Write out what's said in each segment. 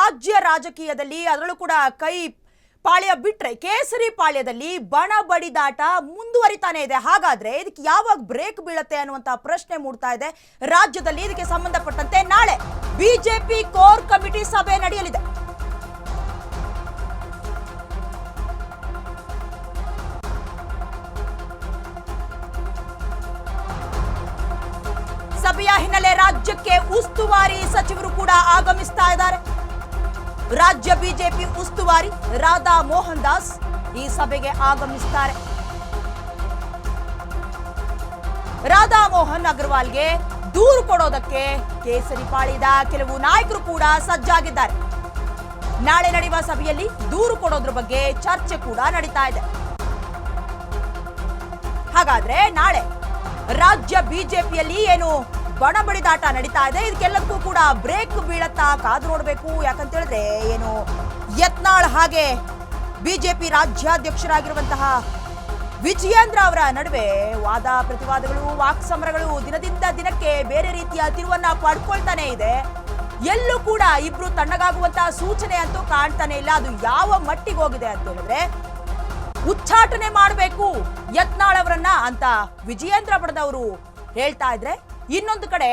ರಾಜ್ಯ ರಾಜಕೀಯದಲ್ಲಿ ಅದರಲ್ಲೂ ಕೂಡ ಕೈ ಪಾಳ್ಯ ಬಿಟ್ರೆ ಕೇಸರಿ ಪಾಳ್ಯದಲ್ಲಿ ಬಣ ಬಡಿದಾಟ ಮುಂದುವರಿತಾನೆ ಇದೆ. ಹಾಗಾದ್ರೆ ಇದಕ್ಕೆ ಯಾವಾಗ ಬ್ರೇಕ್ ಬೀಳುತ್ತೆ ಅನ್ನುವಂತ ಪ್ರಶ್ನೆ ಮೂಡ್ತಾ ಇದೆ ರಾಜ್ಯದಲ್ಲಿ. ಇದಕ್ಕೆ ಸಂಬಂಧಪಟ್ಟಂತೆ ನಾಳೆ ಬಿಜೆಪಿ ಕೋರ್ ಕಮಿಟಿ ಸಭೆ ನಡೆಯಲಿದೆ. ಸಭೆಯ ಹಿನ್ನೆಲೆ ರಾಜ್ಯಕ್ಕೆ ಉಸ್ತುವಾರಿ ಸಚಿವರು ಕೂಡ ಆಗಮಿಸ್ತಾ ಇದ್ದಾರೆ. ರಾಜ್ಯ ಬಿಜೆಪಿ ಉಸ್ತುವಾರಿ ರಾಧಾ ಮೋಹನ್ ದಾಸ್ ಈ ಸಭೆಗೆ ಆಗಮಿಸುತ್ತಾರೆ. ರಾಧಾ ಮೋಹನ್ ಅಗರ್ವಾಲ್ಗೆ ದೂರು ಕೊಡೋದಕ್ಕೆ ಕೇಸರಿ ಪಾಳ್ಯದ ಕೆಲವು ನಾಯಕರು ಕೂಡ ಸಜ್ಜಾಗಿದ್ದಾರೆ. ನಾಳೆ ನಡೆಯುವ ಸಭೆಯಲ್ಲಿ ದೂರು ಕೊಡೋದ್ರ ಬಗ್ಗೆ ಚರ್ಚೆ ಕೂಡ ನಡೀತಾ ಇದೆ. ಹಾಗಾದ್ರೆ ನಾಳೆ ರಾಜ್ಯ ಬಿಜೆಪಿಯಲ್ಲಿ ಏನು ಬಣ ಬಡಿದಾಟ ನಡೀತಾ ಇದೆ, ಇದಕ್ಕೆಲ್ಲದಕ್ಕೂ ಕೂಡ ಬ್ರೇಕ್ ಬೀಳತ್ತಾ ಕಾದು ನೋಡಬೇಕು. ಯಾಕಂತ ಹೇಳಿದ್ರೆ ಏನು ಯತ್ನಾಳ್ ಹಾಗೆ ಬಿಜೆಪಿ ರಾಜ್ಯಾಧ್ಯಕ್ಷರಾಗಿರುವಂತಹ ವಿಜಯೇಂದ್ರ ಅವರ ನಡುವೆ ವಾದ ಪ್ರತಿವಾದಗಳು, ವಾಕ್ಸಮರಗಳು ದಿನದಿಂದ ದಿನಕ್ಕೆ ಬೇರೆ ರೀತಿಯ ತಿರುವನ್ನ ಪಡ್ಕೊಳ್ತಾನೆ ಇದೆ. ಎಲ್ಲೂ ಕೂಡ ಇಬ್ರು ತಣ್ಣಗಾಗುವಂತಹ ಸೂಚನೆ ಅಂತೂ ಕಾಣ್ತಾನೆ ಇಲ್ಲ. ಅದು ಯಾವ ಮಟ್ಟಿಗೆ ಹೋಗಿದೆ ಅಂತ ಹೇಳಿದ್ರೆ ಉಚ್ಚಾಟನೆ ಮಾಡಬೇಕು ಯತ್ನಾಳ್ ಅವರನ್ನ ಅಂತ ವಿಜಯೇಂದ್ರ ಬಣದವರು ಹೇಳ್ತಾ ಇದ್ರೆ, ಇನ್ನೊಂದು ಕಡೆ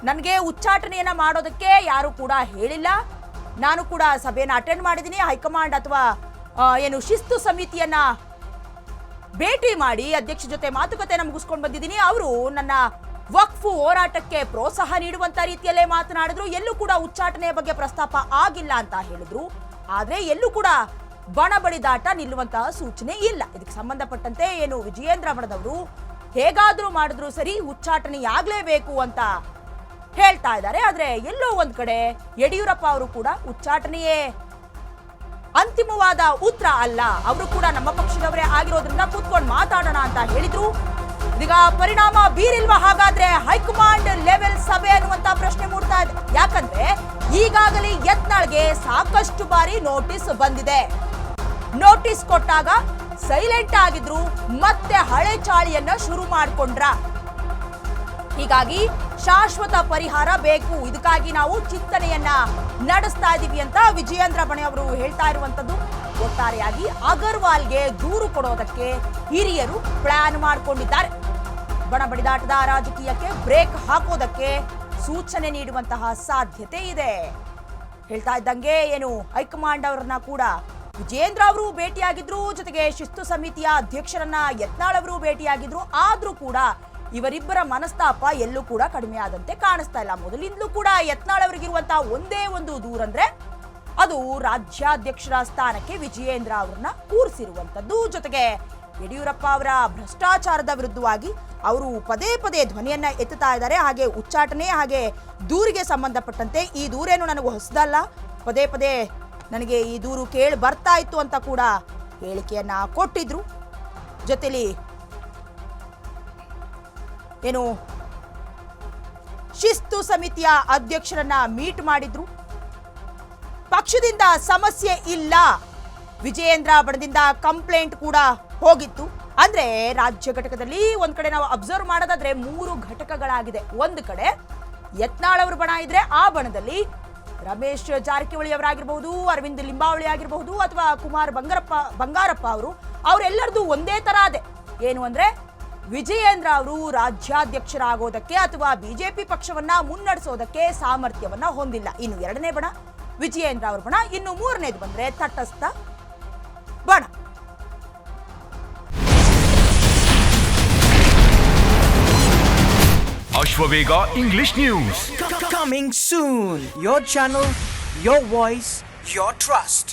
ನನಗೆ ಉಚ್ಚಾಟನೆಯನ್ನ ಮಾಡೋದಕ್ಕೆ ಯಾರು ಕೂಡ ಹೇಳಿಲ್ಲ, ನಾನು ಕೂಡ ಸಭೆಯನ್ನು ಅಟೆಂಡ್ ಮಾಡಿದ್ದೀನಿ, ಹೈಕಮಾಂಡ್ ಅಥವಾ ಏನು ಶಿಸ್ತು ಸಮಿತಿಯನ್ನ ಭೇಟಿ ಮಾಡಿ ಅಧ್ಯಕ್ಷ ಜೊತೆ ಮಾತುಕತೆಯನ್ನು ಮುಗಿಸ್ಕೊಂಡು ಬಂದಿದ್ದೀನಿ, ಅವರು ನನ್ನ ವಕ್ಫ್ ಹೋರಾಟಕ್ಕೆ ಪ್ರೋತ್ಸಾಹ ನೀಡುವಂತ ರೀತಿಯಲ್ಲೇ ಮಾತನಾಡಿದ್ರು, ಎಲ್ಲೂ ಕೂಡ ಉಚ್ಚಾಟನೆಯ ಬಗ್ಗೆ ಪ್ರಸ್ತಾಪ ಆಗಿಲ್ಲ ಅಂತ ಹೇಳಿದ್ರು. ಆದ್ರೆ ಎಲ್ಲೂ ಕೂಡ ಬಣ ಬಡಿದಾಟ ನಿಲ್ಲುವಂತಹ ಸೂಚನೆ ಇಲ್ಲ. ಇದಕ್ಕೆ ಸಂಬಂಧಪಟ್ಟಂತೆ ಏನು ವಿಜಯೇಂದ್ರ ಬಣದವರು ಹೇಗಾದ್ರೂ ಮಾಡಿದ್ರು ಸರಿ ಉಚ್ಚಾಟನೆಯಾಗಲೇಬೇಕು ಅಂತ ಹೇಳ್ತಾ ಇದ್ದಾರೆ. ಆದ್ರೆ ಎಲ್ಲೋ ಒಂದ್ ಕಡೆ ಯಡಿಯೂರಪ್ಪ ಅವರು ಕೂಡ ಉಚ್ಚಾಟನೆಯೇ ಅಂತಿಮವಾದ ಉತ್ತರ ಅಲ್ಲ, ಅವರು ಕೂಡ ನಮ್ಮ ಪಕ್ಷದವರೇ ಆಗಿರೋದ್ರಿಂದ ಕೂತ್ಕೊಂಡು ಮಾತಾಡೋಣ ಅಂತ ಹೇಳಿದ್ರು. ಇದೀಗ ಪರಿಣಾಮ ಬೀರಿಲ್ವಾ ಹಾಗಾದ್ರೆ ಹೈಕಮಾಂಡ್ ಲೆವೆಲ್ ಸಭೆ ಅನ್ನುವಂತ ಪ್ರಶ್ನೆ ಮೂಡ್ತಾ ಇದೆ. ಯಾಕಂದ್ರೆ ಈಗಾಗಲೇ ಯತ್ನಾಳ್ಗೆ ಸಾಕಷ್ಟು ಬಾರಿ ನೋಟಿಸ್ ಬಂದಿದೆ. ನೋಟಿಸ್ ಕೊಟ್ಟಾಗ ಸೈಲೆಂಟ್ ಆಗಿದ್ರು, ಮತ್ತೆ ಹಳೆ ಚಾಳಿಯನ್ನ ಶುರು ಮಾಡ್ಕೊಂಡ್ರ. ಹೀಗಾಗಿ ಶಾಶ್ವತ ಪರಿಹಾರ ಬೇಕು, ಇದಕ್ಕಾಗಿ ನಾವು ಚಿಂತನೆಯನ್ನ ನಡೆಸ್ತಾ ಇದೀವಿ ಅಂತ ವಿಜಯೇಂದ್ರ ಬಣೆ ಅವರು ಹೇಳ್ತಾ ಇರುವಂತದ್ದು. ಒಟ್ಟಾರೆಯಾಗಿ ಅಗರ್ವಾಲ್ಗೆ ದೂರು ಕೊಡೋದಕ್ಕೆ ಹಿರಿಯರು ಪ್ಲಾನ್ ಮಾಡಿಕೊಂಡಿದ್ದಾರೆ. ಬಣ ಬಡಿದಾಟದ ರಾಜಕೀಯಕ್ಕೆ ಬ್ರೇಕ್ ಹಾಕೋದಕ್ಕೆ ಸೂಚನೆ ನೀಡುವಂತಹ ಸಾಧ್ಯತೆ ಇದೆ. ಹೇಳ್ತಾ ಇದ್ದಂಗೆ ಏನು ಹೈಕಮಾಂಡ್ ಅವರನ್ನ ಕೂಡ ವಿಜಯೇಂದ್ರ ಅವರು ಭೇಟಿಯಾಗಿದ್ರು, ಜೊತೆಗೆ ಶಿಸ್ತು ಸಮಿತಿಯ ಅಧ್ಯಕ್ಷರನ್ನ ಯತ್ನಾಳ್ ಅವರು ಭೇಟಿಯಾಗಿದ್ರು. ಆದ್ರೂ ಕೂಡ ಇವರಿಬ್ಬರ ಮನಸ್ತಾಪ ಎಲ್ಲೂ ಕೂಡ ಕಡಿಮೆ ಆದಂತೆ ಕಾಣಿಸ್ತಾ ಇಲ್ಲ. ಮೊದಲಿಂದಲೂ ಕೂಡ ಯತ್ನಾಳ್ ಅವರಿಗಿರುವಂತಹ ಒಂದೇ ಒಂದು ದೂರಂದ್ರೆ ಅದು ರಾಜ್ಯಾಧ್ಯಕ್ಷರ ಸ್ಥಾನಕ್ಕೆ ವಿಜಯೇಂದ್ರ ಅವರನ್ನ ಕೂರಿಸಿರುವಂತದ್ದು. ಜೊತೆಗೆ ಯಡಿಯೂರಪ್ಪ ಅವರ ಭ್ರಷ್ಟಾಚಾರದ ವಿರುದ್ಧವಾಗಿ ಅವರು ಪದೇ ಪದೇ ಧ್ವನಿಯನ್ನ ಎತ್ತುತ್ತಾ ಇದ್ದಾರೆ. ಹಾಗೆ ಉಚ್ಚಾಟನೆ ಹಾಗೆ ದೂರಿಗೆ ಸಂಬಂಧಪಟ್ಟಂತೆ ಈ ದೂರೇನು ನನಗೆ ಹೊಸದಲ್ಲ, ಪದೇ ಪದೇ ನನಗೆ ಈ ದೂರು ಕೇಳಿ ಬರ್ತಾ ಇತ್ತು ಅಂತ ಕೂಡ ಹೇಳಿಕೆಯನ್ನ ಕೊಟ್ಟಿದ್ರು. ಜೊತೆಲಿ ಏನು ಶಿಸ್ತು ಸಮಿತಿಯ ಅಧ್ಯಕ್ಷರನ್ನ ಮೀಟ್ ಮಾಡಿದ್ರು. ಪಕ್ಷದಿಂದ ಸಮಸ್ಯೆ ಇಲ್ಲ, ವಿಜಯೇಂದ್ರ ಬಣದಿಂದ ಕಂಪ್ಲೇಂಟ್ ಕೂಡ ಹೋಗಿತ್ತು. ಅಂದ್ರೆ ರಾಜ್ಯ ಘಟಕದಲ್ಲಿ ಒಂದ್ ಕಡೆ ನಾವು ಅಬ್ಸರ್ವ್ ಮಾಡೋದಾದ್ರೆ 3 ಘಟಕಗಳಾಗಿದೆ. ಒಂದು ಕಡೆ ಯತ್ನಾಳ್ ಅವರ ಬಣ ಇದ್ರೆ ಆ ಬಣದಲ್ಲಿ ರಮೇಶ್ ಜಾರಕಿಹೊಳಿ ಅವರಾಗಿರ್ಬಹುದು, ಅರವಿಂದ್ ಲಿಂಬಾವಳಿ ಆಗಿರಬಹುದು, ಅಥವಾ ಕುಮಾರ್ ಬಂಗಾರಪ್ಪ ಅವರೆಲ್ಲರದು ಒಂದೇ ತರ ಇದೆ. ಏನು ಅಂದ್ರೆ ವಿಜಯೇಂದ್ರ ಅವರು ರಾಜ್ಯಾಧ್ಯಕ್ಷರಾಗೋದಕ್ಕೆ ಅಥವಾ ಬಿಜೆಪಿ ಪಕ್ಷವನ್ನ ಮುನ್ನಡೆಸೋದಕ್ಕೆ ಸಾಮರ್ಥ್ಯವನ್ನ ಹೊಂದಿಲ್ಲ. ಇನ್ನು ಎರಡನೇ ಬಣ ವಿಜಯೇಂದ್ರ ಅವರ ಬಣ, ಇನ್ನು ಮೂರನೇದು ಬಂದ್ರೆ ತಟಸ್ಥ ಬಣ. Ashwavega English News. Coming soon. Your channel, your voice, your trust.